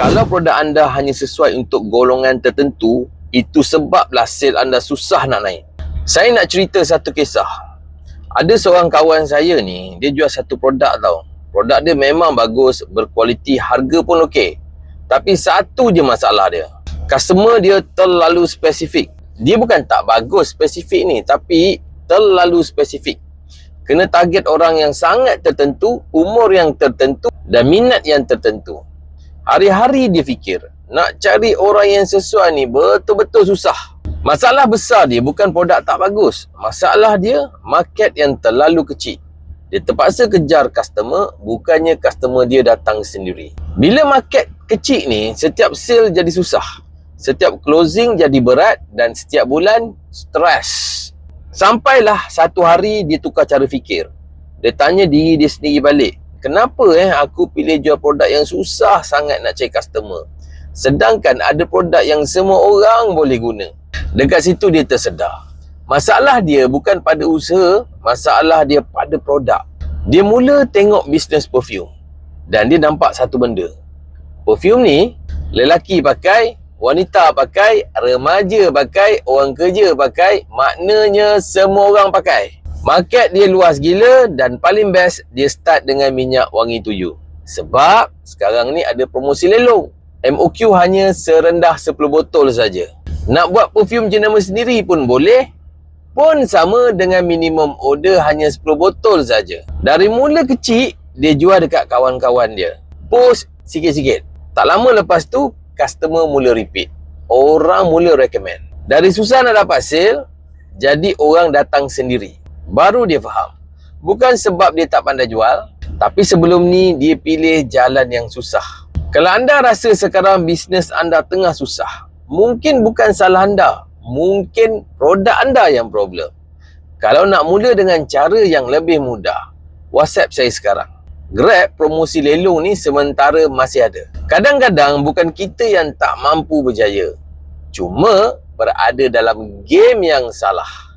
Kalau produk anda hanya sesuai untuk golongan tertentu, itu sebablah sale anda susah nak naik. Saya nak cerita satu kisah. Ada seorang kawan saya ni, dia jual satu produk tau. Produk dia memang bagus, berkualiti, harga pun okey. Tapi satu je masalah dia. Customer dia terlalu spesifik. Dia bukan tak bagus spesifik ni, tapi terlalu spesifik. Kena target orang yang sangat tertentu, umur yang tertentu dan minat yang tertentu. Hari-hari dia fikir, nak cari orang yang sesuai ni betul-betul susah. Masalah besar dia bukan produk tak bagus. Masalah dia, market yang terlalu kecil. Dia terpaksa kejar customer, bukannya customer dia datang sendiri. Bila market kecil ni, setiap sale jadi susah. Setiap closing jadi berat dan setiap bulan, stres. Sampailah satu hari dia tukar cara fikir. Dia tanya diri dia sendiri balik. Kenapa aku pilih jual produk yang susah sangat nak cari customer? Sedangkan ada produk yang semua orang boleh guna. Dekat situ dia tersedar. Masalah dia bukan pada usaha, masalah dia pada produk. Dia mula tengok bisnes perfume. Dan dia nampak satu benda. Perfume ni, lelaki pakai, wanita pakai, remaja pakai, orang kerja pakai, maknanya semua orang pakai. Market dia luas gila dan paling best dia start dengan minyak wangi tuju. Sebab sekarang ni ada promosi lelong. MOQ hanya serendah 10 botol saja. Nak buat perfume jenama sendiri pun boleh. Pun sama dengan minimum order hanya 10 botol saja. Dari mula kecil, dia jual dekat kawan-kawan dia. Post sikit-sikit. Tak lama lepas tu, customer mula repeat. Orang mula recommend. Dari susah nak dapat sale, jadi orang datang sendiri. Baru dia faham. Bukan sebab dia tak pandai jual, tapi sebelum ni dia pilih jalan yang susah. Kalau anda rasa sekarang bisnes anda tengah susah, mungkin bukan salah anda, mungkin produk anda yang problem. Kalau nak mula dengan cara yang lebih mudah, WhatsApp saya sekarang. Grab promosi lelong ni sementara masih ada. Kadang-kadang bukan kita yang tak mampu berjaya, cuma berada dalam game yang salah.